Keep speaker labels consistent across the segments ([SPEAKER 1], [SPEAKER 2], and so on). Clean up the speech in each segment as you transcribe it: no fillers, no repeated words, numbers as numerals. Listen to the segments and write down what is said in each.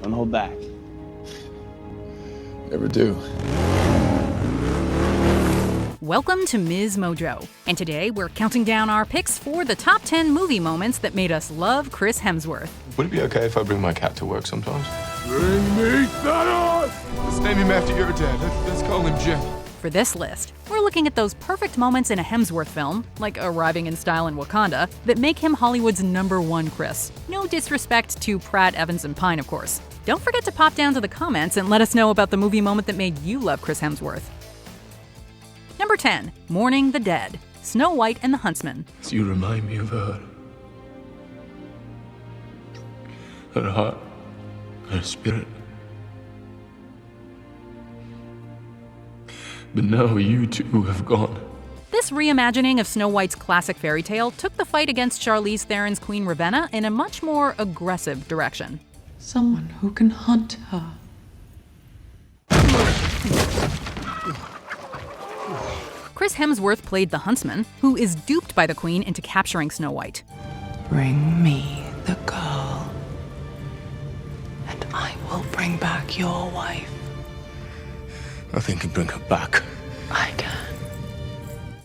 [SPEAKER 1] Don't hold back.
[SPEAKER 2] Never do.
[SPEAKER 3] Welcome to MsMojo, and today we're counting down our picks for the top 10 movie moments that made us love Chris Hemsworth.
[SPEAKER 2] Would it be okay if I bring my cat to work sometimes?
[SPEAKER 4] Bring me Thanos! Let's name him after your dad. Let's call him Jim.
[SPEAKER 3] For this list, we're looking at those perfect moments in a Hemsworth film, like arriving in style in Wakanda, that make him Hollywood's #1 Chris. No disrespect to Pratt, Evans, and Pine, of course. Don't forget to pop down to the comments and let us know about the movie moment that made you love Chris Hemsworth. Number 10, Mourning the Dead, Snow White and the Huntsman.
[SPEAKER 2] You remind me of her. Her heart, her spirit. But now you two have gone.
[SPEAKER 3] This reimagining of Snow White's classic fairy tale took the fight against Charlize Theron's Queen Ravenna in a much more aggressive direction.
[SPEAKER 5] Someone who can hunt her.
[SPEAKER 3] Chris Hemsworth played the Huntsman, who is duped by the Queen into capturing Snow White.
[SPEAKER 5] Bring me the girl, and I will bring back your wife.
[SPEAKER 2] Nothing can bring her back.
[SPEAKER 5] I can.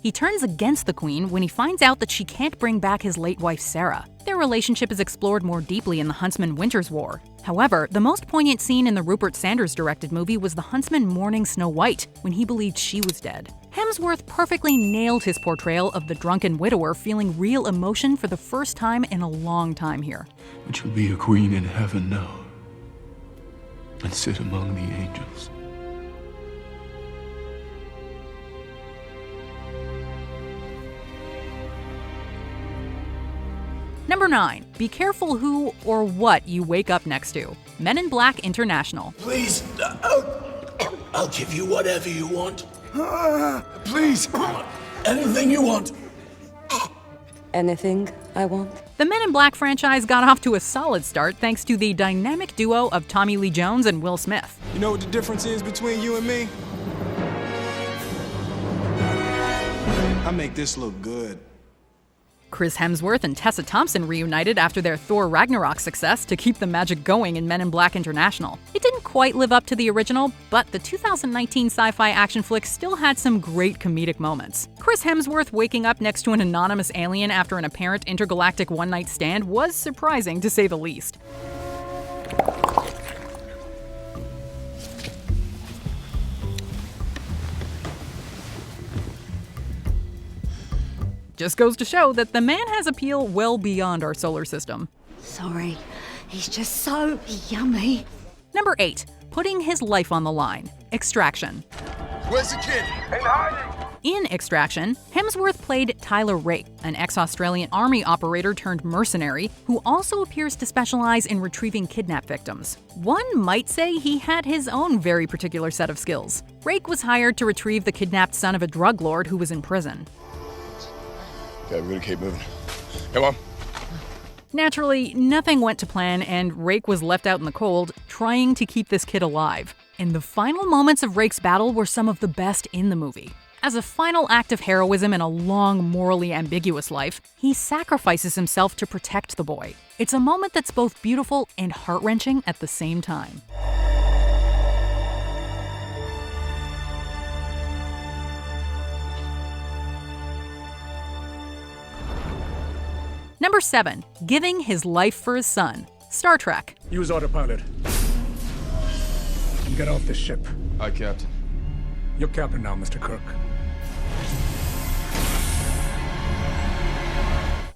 [SPEAKER 3] He turns against the Queen when he finds out that she can't bring back his late wife Sarah. Their relationship is explored more deeply in The Huntsman Winter's War. However, the most poignant scene in the Rupert Sanders-directed movie was the Huntsman mourning Snow White when he believed she was dead. Hemsworth perfectly nailed his portrayal of the drunken widower feeling real emotion for the first time in a long time here.
[SPEAKER 2] But you'll be a queen in heaven now, and sit among the angels.
[SPEAKER 3] Number 9. Be careful who or what you wake up next to. Men in Black International.
[SPEAKER 6] Please, I'll give you whatever you want.
[SPEAKER 4] Please.
[SPEAKER 6] Anything you want.
[SPEAKER 7] Anything I want.
[SPEAKER 3] The Men in Black franchise got off to a solid start thanks to the dynamic duo of Tommy Lee Jones and Will Smith.
[SPEAKER 4] You know what the difference is between you and me? I make this look good.
[SPEAKER 3] Chris Hemsworth and Tessa Thompson reunited after their Thor Ragnarok success to keep the magic going in Men in Black International. It didn't quite live up to the original, but the 2019 sci-fi action flick still had some great comedic moments. Chris Hemsworth waking up next to an anonymous alien after an apparent intergalactic one-night stand was surprising, to say the least. Just goes to show that the man has appeal well beyond our solar system.
[SPEAKER 7] Sorry, he's just so yummy.
[SPEAKER 3] Number 8. Putting his life on the line. Extraction.
[SPEAKER 4] Where's the kid? In hiding.
[SPEAKER 3] In Extraction, Hemsworth played Tyler Rake, an ex-Australian army operator turned mercenary who also appears to specialize in retrieving kidnap victims. One might say he had his own very particular set of skills. Rake was hired to retrieve the kidnapped son of a drug lord who was in prison.
[SPEAKER 2] Okay, we're gonna keep moving. Come on.
[SPEAKER 3] Naturally, nothing went to plan and Rake was left out in the cold, trying to keep this kid alive. And the final moments of Rake's battle were some of the best in the movie. As a final act of heroism in a long, morally ambiguous life, he sacrifices himself to protect the boy. It's a moment that's both beautiful and heart-wrenching at the same time. Number 7. Giving his life for his son. Star Trek.
[SPEAKER 8] Use autopilot. Get off the ship.
[SPEAKER 4] Aye, Captain.
[SPEAKER 8] You're captain now, Mr. Kirk.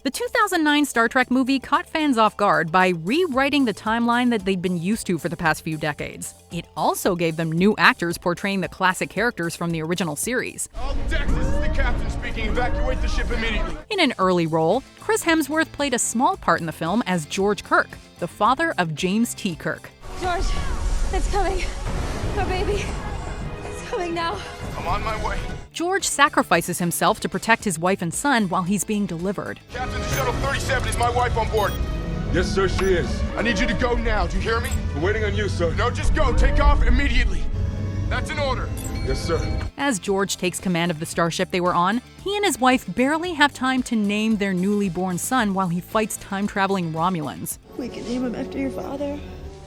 [SPEAKER 3] The 2009 Star Trek movie caught fans off guard by rewriting the timeline that they'd been used to for the past few decades. It also gave them new actors portraying the classic characters from the original series.
[SPEAKER 4] All decks, this is the captain speaking. Evacuate the ship immediately.
[SPEAKER 3] In an early role, Chris Hemsworth played a small part in the film as George Kirk, the father of James T. Kirk.
[SPEAKER 9] George, it's coming. Our baby. It's coming now.
[SPEAKER 4] I'm on my way.
[SPEAKER 3] George sacrifices himself to protect his wife and son while he's being delivered.
[SPEAKER 4] Captain, Shuttle 37 is my wife on board.
[SPEAKER 8] Yes, sir, she is.
[SPEAKER 4] I need you to go now. Do you hear me?
[SPEAKER 8] We're waiting on you, sir.
[SPEAKER 4] No, just go. Take off immediately. That's an order.
[SPEAKER 8] Yes, sir.
[SPEAKER 3] As George takes command of the starship they were on, he and his wife barely have time to name their newly born son while he fights time-traveling Romulans.
[SPEAKER 9] We can name him after your father.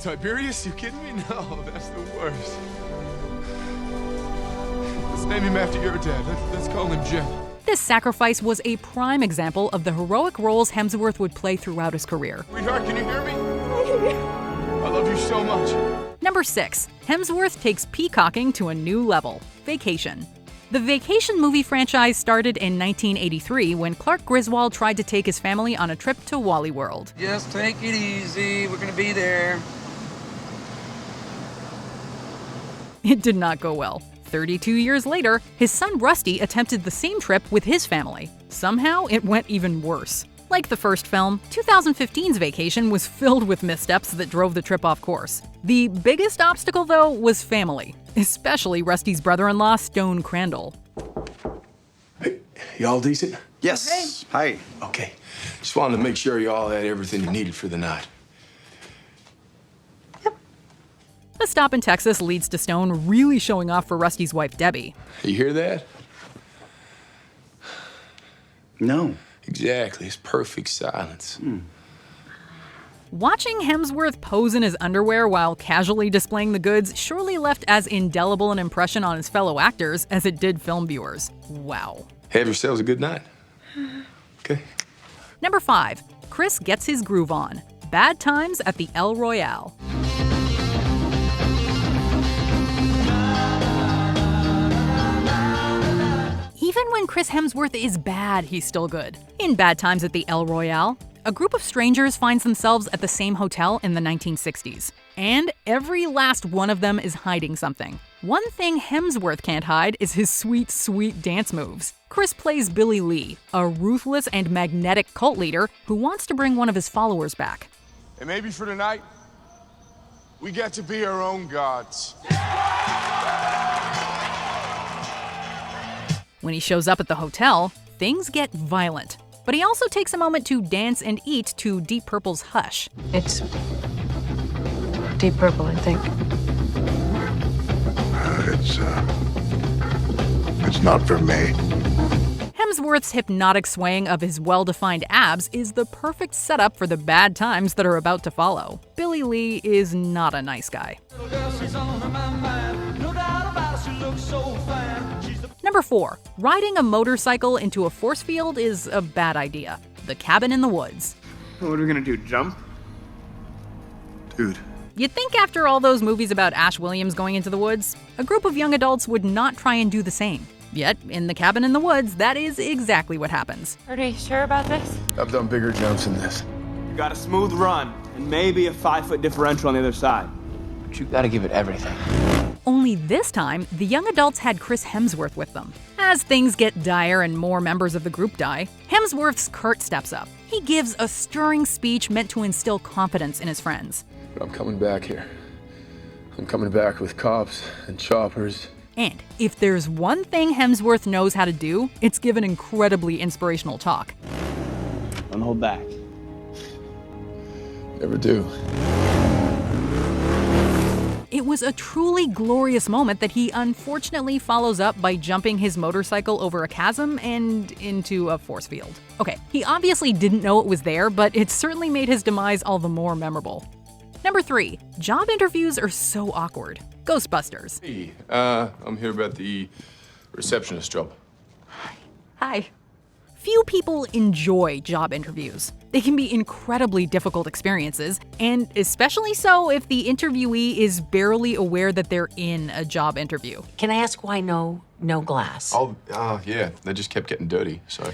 [SPEAKER 4] Tiberius? You kidding me? No, that's the worst. Let's name him after your dad. Let's call him Jim.
[SPEAKER 3] This sacrifice was a prime example of the heroic roles Hemsworth would play throughout his career.
[SPEAKER 4] Sweetheart, can you hear me? I love you so much.
[SPEAKER 3] Number 6. Hemsworth takes peacocking to a new level. Vacation. The Vacation movie franchise started in 1983 when Clark Griswold tried to take his family on a trip to Wally World.
[SPEAKER 1] Just take it easy, we're gonna be there.
[SPEAKER 3] It did not go well. 32 years later, his son Rusty attempted the same trip with his family. Somehow, it went even worse. Like the first film, 2015's Vacation was filled with missteps that drove the trip off course. The biggest obstacle, though, was family, especially Rusty's brother-in-law, Stone Crandall.
[SPEAKER 6] Hey, y'all decent?
[SPEAKER 10] Yes. Hi.
[SPEAKER 6] Okay. Just wanted to make sure y'all had everything you needed for the night.
[SPEAKER 3] A stop in Texas leads to Stone really showing off for Rusty's wife, Debbie.
[SPEAKER 6] You hear that?
[SPEAKER 10] No.
[SPEAKER 6] Exactly. It's perfect silence.
[SPEAKER 3] Watching Hemsworth pose in his underwear while casually displaying the goods surely left as indelible an impression on his fellow actors as it did film viewers. Wow.
[SPEAKER 6] Have yourselves a good night. Okay.
[SPEAKER 3] Number 5. Chris gets his groove on. Bad Times at the El Royale. Even when Chris Hemsworth is bad, he's still good. In Bad Times at the El Royale, a group of strangers finds themselves at the same hotel in the 1960s. And every last one of them is hiding something. One thing Hemsworth can't hide is his sweet, sweet dance moves. Chris plays Billy Lee, a ruthless and magnetic cult leader who wants to bring one of his followers back.
[SPEAKER 4] And maybe for tonight, we get to be our own gods.
[SPEAKER 3] When he shows up at the hotel, things get violent. But he also takes a moment to dance and eat to Deep Purple's Hush.
[SPEAKER 5] It's Deep Purple, I think.
[SPEAKER 11] It's not for me.
[SPEAKER 3] Hemsworth's hypnotic swaying of his well-defined abs is the perfect setup for the bad times that are about to follow. Billy Lee is not a nice guy. Number 4. Riding a motorcycle into a force field is a bad idea. The Cabin in the Woods.
[SPEAKER 10] What are we gonna do, jump?
[SPEAKER 11] Dude.
[SPEAKER 3] You'd think after all those movies about Ash Williams going into the woods, a group of young adults would not try and do the same. Yet, in The Cabin in the Woods, that is exactly what happens.
[SPEAKER 9] Are you sure about this?
[SPEAKER 4] I've done bigger jumps than this.
[SPEAKER 10] You got a smooth run, and maybe a 5-foot differential on the other side.
[SPEAKER 1] But you gotta give it everything.
[SPEAKER 3] Only this time, the young adults had Chris Hemsworth with them. As things get dire and more members of the group die, Hemsworth's Kurt steps up. He gives a stirring speech meant to instill confidence in his friends.
[SPEAKER 2] But I'm coming back here. I'm coming back with cops and choppers.
[SPEAKER 3] And if there's one thing Hemsworth knows how to do, it's give an incredibly inspirational talk.
[SPEAKER 10] Don't hold back.
[SPEAKER 2] Never do.
[SPEAKER 3] It was a truly glorious moment that he unfortunately follows up by jumping his motorcycle over a chasm and into a force field. Okay, he obviously didn't know it was there, but it certainly made his demise all the more memorable. Number 3. Job interviews are so awkward. Ghostbusters.
[SPEAKER 2] Hey, I'm here about the receptionist job.
[SPEAKER 3] Hi. Few people enjoy job interviews. They can be incredibly difficult experiences, and especially so if the interviewee is barely aware that they're in a job interview.
[SPEAKER 12] Can I ask why no glass?
[SPEAKER 2] Oh, yeah, they just kept getting dirty, so.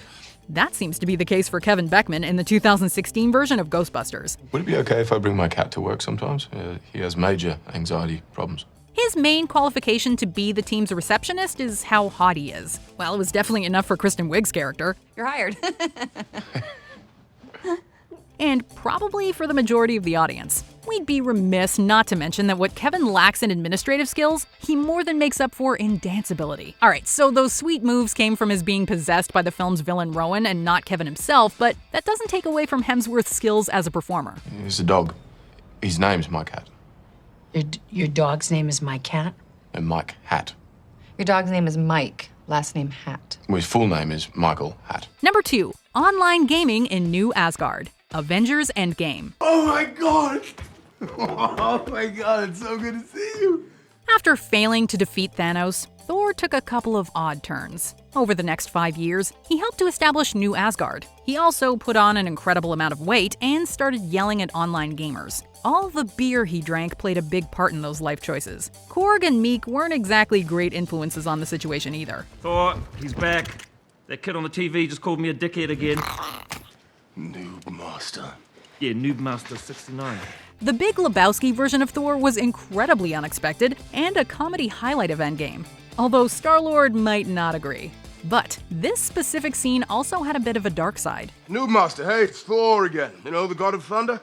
[SPEAKER 3] That seems to be the case for Kevin Beckman in the 2016 version of Ghostbusters.
[SPEAKER 2] Would it be okay if I bring my cat to work sometimes? He has major anxiety problems.
[SPEAKER 3] His main qualification to be the team's receptionist is how hot he is. Well, it was definitely enough for Kristen Wiig's character.
[SPEAKER 12] You're hired.
[SPEAKER 3] And probably for the majority of the audience. We'd be remiss not to mention that what Kevin lacks in administrative skills, he more than makes up for in dance ability. Alright, so those sweet moves came from his being possessed by the film's villain Rowan and not Kevin himself, but that doesn't take away from Hemsworth's skills as a performer.
[SPEAKER 2] He's a dog. His name's my cat.
[SPEAKER 12] Your dog's name is My Cat?
[SPEAKER 2] And Mike Hat.
[SPEAKER 13] Your dog's name is Mike, last name Hat.
[SPEAKER 2] Well, his full name is Michael Hat.
[SPEAKER 3] Number 2. Online gaming in New Asgard. Avengers Endgame.
[SPEAKER 6] Oh my God!
[SPEAKER 4] Oh my god, it's so good to see you.
[SPEAKER 3] After failing to defeat Thanos, Thor took a couple of odd turns. Over the next 5 years, he helped to establish New Asgard. He also put on an incredible amount of weight and started yelling at online gamers. All the beer he drank played a big part in those life choices. Korg and Meek weren't exactly great influences on the situation either.
[SPEAKER 14] Thor, he's back. That kid on the TV just called me a dickhead again.
[SPEAKER 4] Noob Master.
[SPEAKER 14] Yeah, Noob Master 69.
[SPEAKER 3] The Big Lebowski version of Thor was incredibly unexpected and a comedy highlight of Endgame, although Star-Lord might not agree. But this specific scene also had a bit of a dark side.
[SPEAKER 4] Noob Master, hey, it's Thor again. You know, the God of Thunder?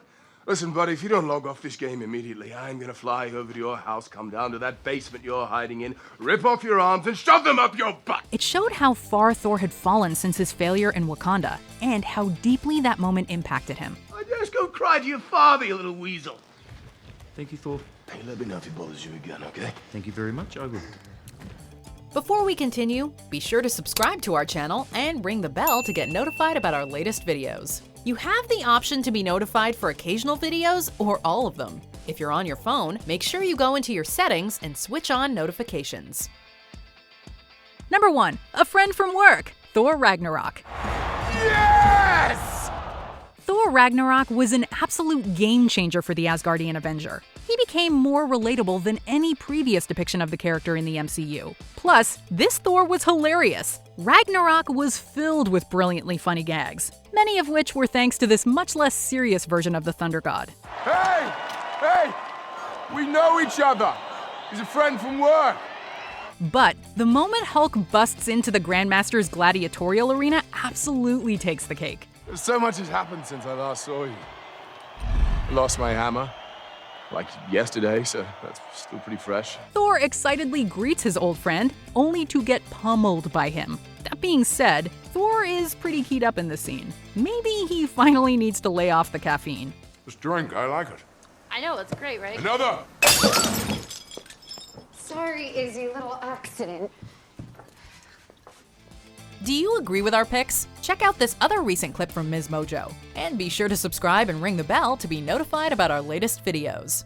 [SPEAKER 4] Listen, buddy, if you don't log off this game immediately, I'm gonna fly over to your house, come down to that basement you're hiding in, rip off your arms, and shove them up your butt!
[SPEAKER 3] It showed how far Thor had fallen since his failure in Wakanda, and how deeply that moment impacted him.
[SPEAKER 6] Just go cry to your father, you little weasel.
[SPEAKER 14] Thank you, Thor.
[SPEAKER 6] Hey, let me know if he bothers you again, okay?
[SPEAKER 14] Thank you very much, I will.
[SPEAKER 15] Before we continue, be sure to subscribe to our channel and ring the bell to get notified about our latest videos. You have the option to be notified for occasional videos or all of them. If you're on your phone, make sure you go into your settings and switch on notifications.
[SPEAKER 3] Number 1. A friend from work, Thor Ragnarok.
[SPEAKER 4] Yes!
[SPEAKER 3] Thor Ragnarok was an absolute game changer for the Asgardian Avenger. He became more relatable than any previous depiction of the character in the MCU. Plus, this Thor was hilarious. Ragnarok was filled with brilliantly funny gags, many of which were thanks to this much less serious version of the Thunder God.
[SPEAKER 4] Hey! Hey! We know each other. He's a friend from work.
[SPEAKER 3] But the moment Hulk busts into the Grandmaster's gladiatorial arena absolutely takes the cake.
[SPEAKER 4] So much has happened since I last saw you. I lost my hammer, like yesterday, so that's still pretty fresh.
[SPEAKER 3] Thor excitedly greets his old friend, only to get pummeled by him. That being said, Thor is pretty keyed up in this scene. Maybe he finally needs to lay off the caffeine.
[SPEAKER 4] This drink, I like it.
[SPEAKER 9] I know, it's great, right?
[SPEAKER 4] Another!
[SPEAKER 9] Sorry, Izzy, little accident.
[SPEAKER 15] Do you agree with our picks? Check out this other recent clip from MsMojo. And be sure to subscribe and ring the bell to be notified about our latest videos.